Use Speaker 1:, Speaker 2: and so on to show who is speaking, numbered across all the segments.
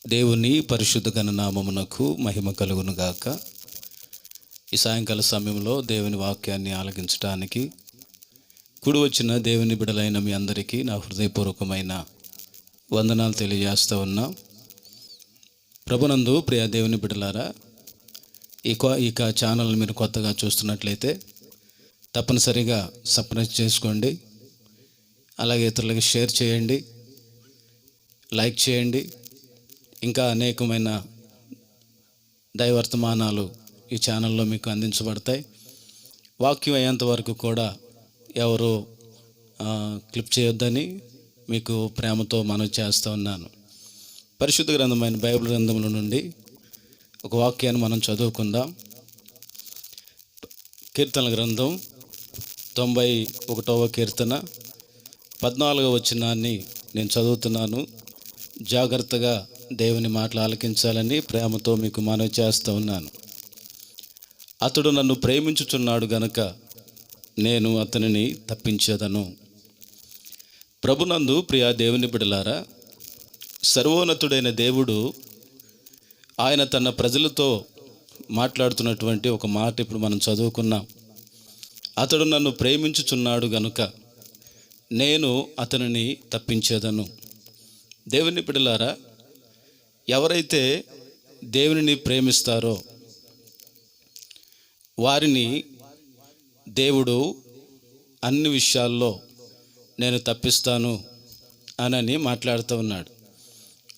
Speaker 1: దేవుని పరిశుద్ధ ఘననామమునకు మహిమ కలుగును గాక. ఈ సాయంకాల సమయంలో దేవుని వాక్యాన్ని ఆలకించడానికి కూడి వచ్చిన దేవుని బిడలైన మీ అందరికీ నా హృదయపూర్వకమైన వందనాలు తెలియజేస్తూ ఉన్నా. ప్రభునందు ప్రియ దేవుని బిడలారా, ఇక ఛానల్ మీరు కొత్తగా చూస్తున్నట్లయితే తప్పనిసరిగా సబ్స్క్రైబ్ చేసుకోండి. అలాగే ఇతరులకి షేర్ చేయండి, లైక్ చేయండి. ఇంకా అనేకమైన దైవర్తమానాలు ఈ ఛానల్లో మీకు అందించబడతాయి. వాక్యం అయ్యేంత వరకు కూడా ఎవరు క్లిప్ చేయొద్దని మీకు ప్రేమతో మనవి చేస్తూ ఉన్నాను. పరిశుద్ధ గ్రంథమైన బైబిల్ గ్రంథంలో నుండి ఒక వాక్యాన్ని మనం చదువుకుందాం. కీర్తనల గ్రంథం 91వ కీర్తన 14వ వచనాన్ని నేను చదువుతున్నాను. జాగ్రత్తగా దేవుని మాటలు ఆలకించాలని ప్రేమతో మీకు మనవి చేస్తూ ఉన్నాను. అతడు నన్ను ప్రేమించుచున్నాడు గనుక నేను అతనిని తప్పించేదను. ప్రభునందు ప్రియ దేవుని బిడలారా, సర్వోన్నతుడైన దేవుడు ఆయన తన ప్రజలతో మాట్లాడుతున్నటువంటి ఒక మాట ఇప్పుడు మనం చదువుకున్నాం. అతడు నన్ను ప్రేమించుచున్నాడు గనుక నేను అతనిని తప్పించేదను. దేవుని బిడలారా, ఎవరైతే దేవునిని ప్రేమిస్తారో వారిని దేవుడు అన్ని విషయాల్లో నేను తప్పిస్తాను అని మాట్లాడుతూ ఉన్నాడు.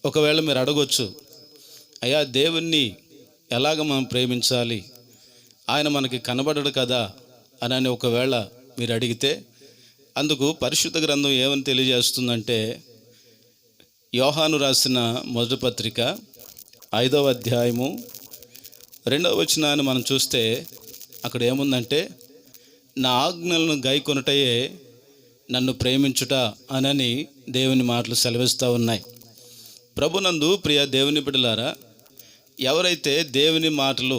Speaker 1: ఒకవేళ మీరు అడగొచ్చు, అయ్యా దేవుణ్ణి ఎలాగ మనం ప్రేమించాలి, ఆయన మనకి కనబడడు కదా అని ఒకవేళ మీరు అడిగితే అందుకు పరిశుద్ధ గ్రంథం ఏమని తెలియజేస్తుందంటే, యోహాను రాసిన మొదటి పత్రిక 5వ అధ్యాయము 2వ వచనాన్ని మనం చూస్తే అక్కడ ఏముందంటే, నా ఆజ్ఞలను గైకొనుటయే నన్ను ప్రేమించుట అని దేవుని మాటలు సెలవిస్తూ ఉన్నాయి. ప్రభునందు ప్రియ దేవుని బిడ్డలారా, ఎవరైతే దేవుని మాటలు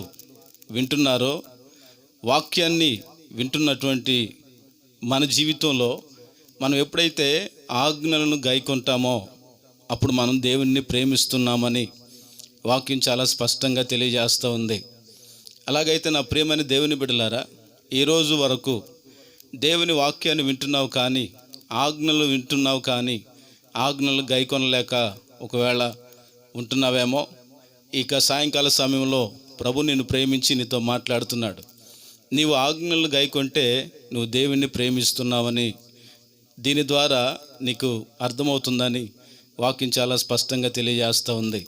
Speaker 1: వింటున్నారో, వాక్యాన్ని వింటున్నటువంటి మన జీవితంలో మనం ఎప్పుడైతే ఆజ్ఞలను గైకొంటామో అప్పుడు మనం దేవుణ్ణి ప్రేమిస్తున్నామని వాక్యం చాలా స్పష్టంగా తెలియజేస్తూ ఉంది. అలాగైతే నా ప్రియమైన దేవుని బిడ్డలారా, ఈరోజు వరకు దేవుని వాక్యాన్ని వింటున్నావు కానీ, ఆజ్ఞలు వింటున్నావు కానీ ఆజ్ఞలు గైకొనలేక ఒకవేళ ఉంటున్నావేమో. ఇక సాయంకాల సమయంలో ప్రభు నిన్ను ప్రేమించి నీతో మాట్లాడుతున్నాడు. నీవు ఆజ్ఞలు గైకొంటే నువ్వు దేవుణ్ణి ప్రేమిస్తున్నావని దీని ద్వారా నీకు అర్థమవుతుందని వాక్యం చాలా స్పష్టంగా తెలియజేస్తూ ఉంది.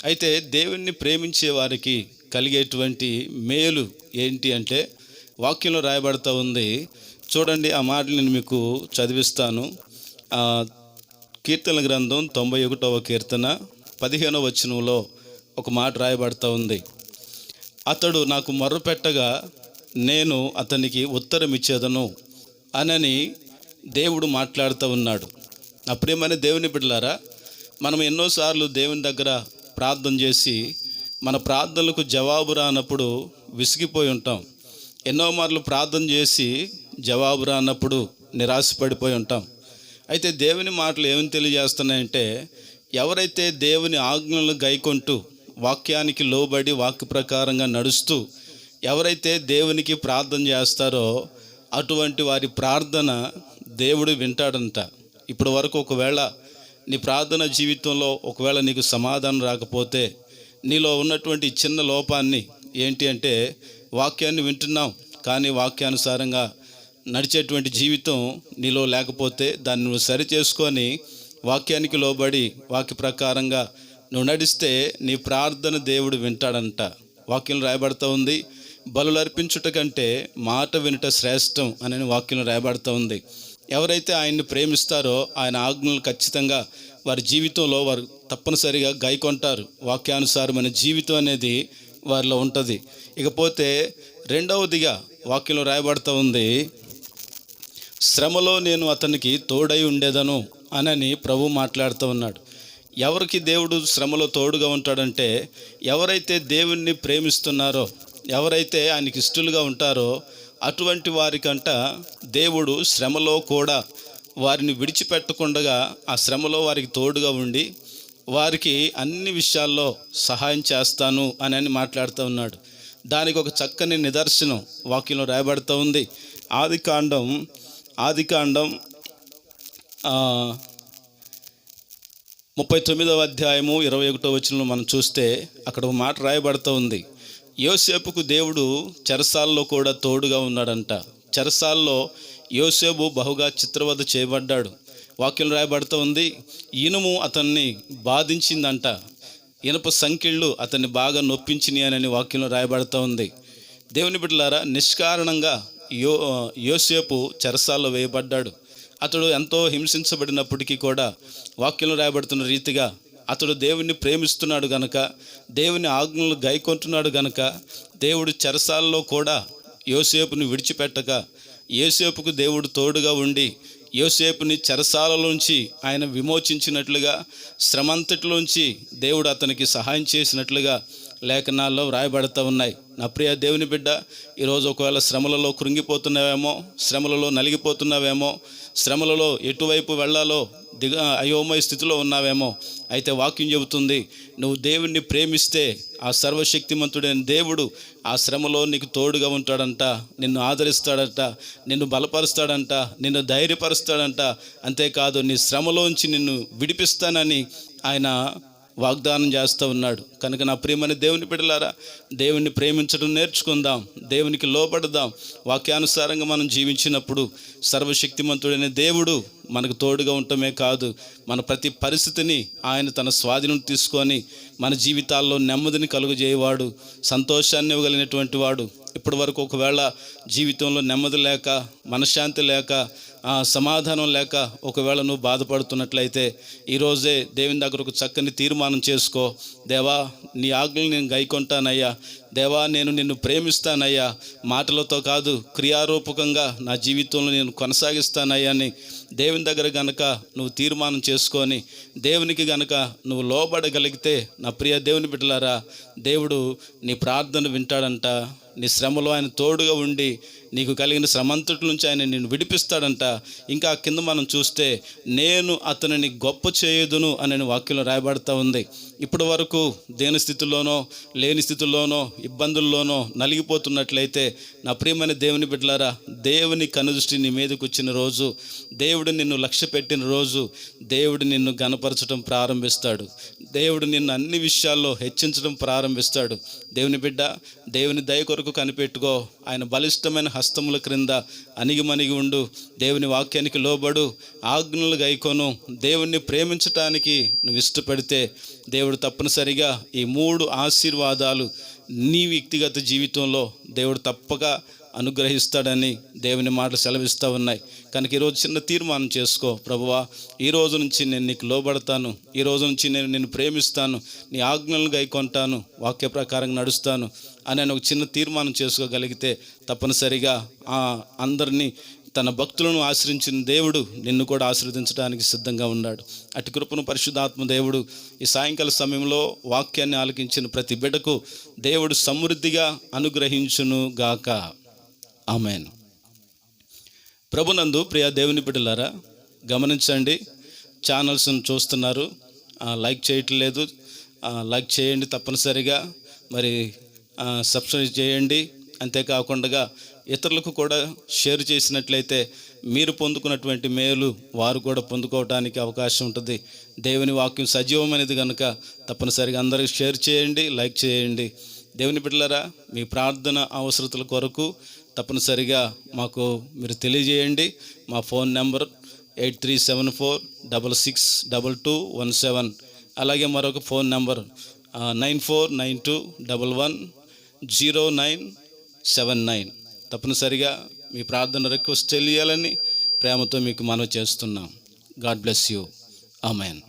Speaker 1: అయితే దేవుణ్ణి ప్రేమించే వారికి కలిగేటువంటి మేలు ఏంటి అంటే వాక్యంలో రాయబడుతూ ఉంది. చూడండి, ఆ మాటలు నేను మీకు చదివిస్తాను. కీర్తనల గ్రంథం 91వ కీర్తన 15వ వచనంలో ఒక మాట రాయబడుతూ ఉంది. అతడు నాకు మొర్రపెట్టగా నేను అతనికి ఉత్తరం ఇచ్చేదను అని దేవుడు మాట్లాడుతూ ఉన్నాడు. నా ప్రియమైన దేవుని బిడ్డలారా, మనం ఎన్నోసార్లు దేవుని దగ్గర ప్రార్థన చేసి మన ప్రార్థనలకు జవాబు రానప్పుడు విసిగిపోయి ఉంటాం. ఎన్నో మార్లు ప్రార్థన చేసి జవాబు రానప్పుడు నిరాశపడిపోయి ఉంటాం. అయితే దేవుని మాటలు ఏమని తెలియజేస్తున్నాయంటే, ఎవరైతే దేవుని ఆజ్ఞలను గైకొంటూ వాక్యానికి లోబడి వాక్య ప్రకారంగా నడుస్తూ ఎవరైతే దేవునికి ప్రార్థన చేస్తారో అటువంటి వారి ప్రార్థన దేవుడు వింటాడంట. ఇప్పటి వరకు ఒకవేళ నీ ప్రార్థన జీవితంలో ఒకవేళ నీకు సమాధానం రాకపోతే, నీలో ఉన్నటువంటి చిన్న లోపాన్ని ఏంటి అంటే, వాక్యాన్ని వింటున్నాం కానీ వాక్యానుసారంగా నడిచేటువంటి జీవితం నీలో లేకపోతే దాన్ని నువ్వు సరి చేసుకొని వాక్యానికి లోబడి వాక్య ప్రకారంగా నువ్వు నడిస్తే నీ ప్రార్థన దేవుడు వింటాడంట. వాక్యం రాయబడుతూ ఉంది, బలులు అర్పించుట కంటే మాట వినుట శ్రేష్టం అని వాక్యం రాయబడుతూ ఉంది. ఎవరైతే ఆయన్ని ప్రేమిస్తారో ఆయన ఆజ్ఞలు ఖచ్చితంగా వారి జీవితంలో వారు తప్పనిసరిగా గైకొంటారు. వాక్యానుసారమైన జీవితం అనేది వారిలో ఉంటుంది. ఇకపోతే రెండవదిగా వాక్యంలో రాయబడుతూ ఉంది, శ్రమలో నేను అతనికి తోడై ఉండేదను అని ప్రభు మాట్లాడుతూ ఉన్నాడు. ఎవరికి దేవుడు శ్రమలో తోడుగా ఉంటాడంటే, ఎవరైతే దేవుణ్ణి ప్రేమిస్తున్నారో, ఎవరైతే ఆయనకి ఇష్టలుగా ఉంటారో అటువంటి వారికంట దేవుడు శ్రమలో కూడా వారిని విడిచిపెట్టకుండా ఆ శ్రమలో వారికి తోడుగా ఉండి వారికి అన్ని విషయాల్లో సహాయం చేస్తాను అని మాట్లాడుతూ ఉన్నాడు. దానికి ఒక చక్కని నిదర్శనం వాక్యంలో రాయబడుతూ ఉంది. ఆదికాండం 39వ అధ్యాయము 21వ వచనంలో మనం చూస్తే అక్కడ ఒక మాట రాయబడుతూ ఉంది. యోసేపుకు దేవుడు చెరసాల్లో కూడా తోడుగా ఉన్నాడంట. చెరసాల్లో యోసేపు బహుగా చిత్రవద చేయబడ్డాడు. వాక్యం రాయబడుతూ ఉంది, ఇనుము అతన్ని బాధించిందంట, ఇనుప సంకెళ్ళు అతన్ని బాగా నొప్పించినాయి అని వాక్యంలో రాయబడుతూ ఉంది. దేవుని బిడ్డలారా, నిష్కారణంగా యోసేపు చెరసాల్లో వేయబడ్డాడు. అతడు ఎంతో హింసించబడినప్పటికీ కూడా వాక్యంలో రాయబడుతున్న రీతిగా అతడు దేవుణ్ణి ప్రేమిస్తున్నాడు గనక, దేవుని ఆజ్ఞలు గైకొంటున్నాడు గనక, దేవుడు చెరసాలలో కూడా యోసేపుని విడిచిపెట్టక, యోసేపుకు దేవుడు తోడుగా ఉండి యోసేపుని చెరసాలలోంచి ఆయన విమోచించినట్లుగా, శ్రమంతటిలోంచి దేవుడు అతనికి సహాయం చేసినట్లుగా లేఖనాల్లో రాయబడుతూ ఉన్నాయి. నా ప్రియ దేవుని బిడ్డ, ఈరోజు ఒకవేళ శ్రమలలో కృంగిపోతున్నావేమో, శ్రమలలో నలిగిపోతున్నావేమో, శ్రమలలో ఎటువైపు వెళ్ళాలో అయోమయ స్థితిలో ఉన్నావేమో. అయితే వాక్యం చెబుతుంది, నువ్వు దేవుణ్ణి ప్రేమిస్తే ఆ సర్వశక్తిమంతుడైన దేవుడు ఆ శ్రమలో నీకు తోడుగా ఉంటాడంట, నిన్ను ఆదరిస్తాడంట, నిన్ను బలపరుస్తాడంట, నిన్ను ధైర్యపరుస్తాడంట. అంతేకాదు నీ శ్రమలోంచి నిన్ను విడిపిస్తానని ఆయన వాగ్దానం చేస్తూ ఉన్నాడు. కనుక నా ప్రియమైన దేవుని బిడ్డలారా, దేవుని ప్రేమించడం నేర్చుకుందాం, దేవునికి లోబడదాం. వాక్యానుసారంగా మనం జీవించినప్పుడు సర్వశక్తిమంతుడైన దేవుడు మనకు తోడుగా ఉండటమే కాదు, మన ప్రతి పరిస్థితిని ఆయన తన స్వాధీనం తీసుకొని మన జీవితాల్లో నెమ్మదిని కలుగజేయవాడు, సంతోషాన్ని ఇవ్వగలిగినటువంటి వాడు. ఇప్పటి వరకు ఒకవేళ జీవితంలో నెమ్మది లేక, మనశ్శాంతి లేక, సమాధానం లేక ఒకవేళ నువ్వు బాధపడుతున్నట్లయితే ఈరోజే దేవుని దగ్గర ఒక చక్కని తీర్మానం చేసుకో. దేవా, నీ ఆజ్ఞలు నేను గైకొంటానయ్యా, దేవా నేను నిన్ను ప్రేమిస్తానయ్యా, మాటలతో కాదు క్రియారూపకంగా నా జీవితంలో నేను కొనసాగిస్తానయ్యా అని దేవుని దగ్గర గనక నువ్వు తీర్మానం చేసుకొని దేవునికి గనక నువ్వు లోబడగలిగితే, నా ప్రియ దేవుని బిడ్డలారా, దేవుడు నీ ప్రార్థన వింటాడంట. నీ శ్రమలో ఆయన తోడుగా ఉండి నీకు కలిగిన శ్రమంతటి నుంచి ఆయన నిన్ను విడిపిస్తాడంట. ఇంకా కింద మనం చూస్తే, నేను అతనిని గొప్ప చేయుదును అని వాక్యంలో రాయబడుతూ ఉంది. ఇప్పటి వరకు దేని స్థితిలోనో లేని స్థితిలోనో ఇబ్బందుల్లోనో నలిగిపోతున్నట్లయితే, నా ప్రియమైన దేవుని బిడ్డలారా, దేవుని కనుదృష్టి నీ మీదకి వచ్చిన రోజు, దేవుడు నిన్ను లక్ష్య పెట్టిన రోజు, దేవుడు నిన్ను ఘనపరచడం ప్రారంభిస్తాడు. దేవుడు నిన్ను అన్ని విషయాల్లో హెచ్చించడం ప్రారంభిస్తాడు. దేవుని బిడ్డ, దేవుని దయ కొరకు కనిపెట్టుకో. ఆయన బలిష్టమైన హస్తముల క్రింద అణిగిమణిగి ఉండు, దేవుని వాక్యానికి లోబడు, ఆజ్ఞలు గైకొను. దేవుణ్ణి ప్రేమించటానికి నువ్వు ఇష్టపడితే దేవుడు తప్పనిసరిగా ఈ 3 ఆశీర్వాదాలు నీ వ్యక్తిగత జీవితంలో దేవుడు తప్పక అనుగ్రహిస్తాడని దేవుని మాటలు సెలవిస్తూ ఉన్నాయి. కనుక ఈరోజు చిన్న తీర్మానం చేసుకో. ప్రభువా, ఈ రోజు నుంచి నేను నీకు లోబడతాను, ఈ రోజు నుంచి నేను నిన్ను ప్రేమిస్తాను, నీ ఆజ్ఞలను గైకొంటాను, వాక్య ప్రకారంగా నడుస్తాను అని ఒక చిన్న తీర్మానం చేసుకోగలిగితే తప్పనిసరిగా అందరినీ, తన భక్తులను ఆశ్రయించిన దేవుడు నిన్ను కూడా ఆశీర్వదించడానికి సిద్ధంగా ఉన్నాడు. అటు కృపను పరిశుద్ధాత్మ దేవుడు ఈ సాయంకాల సమయంలో వాక్యాన్ని ఆలకించిన ప్రతి బిడ్డకు దేవుడు సమృద్ధిగా అనుగ్రహించును గాక. ఆమేన్. ప్రభునందు ప్రియ దేవుని బిడ్డలారా, గమనించండి, ఛానల్స్ను చూస్తున్నారు, లైక్ చేయట్లేదు, లైక్ చేయండి తప్పనిసరిగా. మరి సబ్స్క్రైబ్ చేయండి. అంతేకాకుండా ఇతరులకు కూడా షేర్ చేసినట్లయితే మీరు పొందుకున్నటువంటి మేలు వారు కూడా పొందుకోవడానికి అవకాశం ఉంటుంది. దేవుని వాక్యం సజీవమైనది కనుక తప్పనిసరిగా అందరికీ షేర్ చేయండి, లైక్ చేయండి. దేవుని బిడ్డలారా, మీ ప్రార్థన అవసరతల కొరకు తప్పనిసరిగా మాకు మీరు తెలియజేయండి. మా ఫోన్ నెంబర్ 8374662217. అలాగే మరొక ఫోన్ నెంబర్ 9492110979. తప్పనిసరిగా మీ ప్రార్థన రిక్వెస్ట్ తెలియాలని ప్రేమతో మీకు మనవి చేస్తున్నాం. God bless you. ఆమెన్.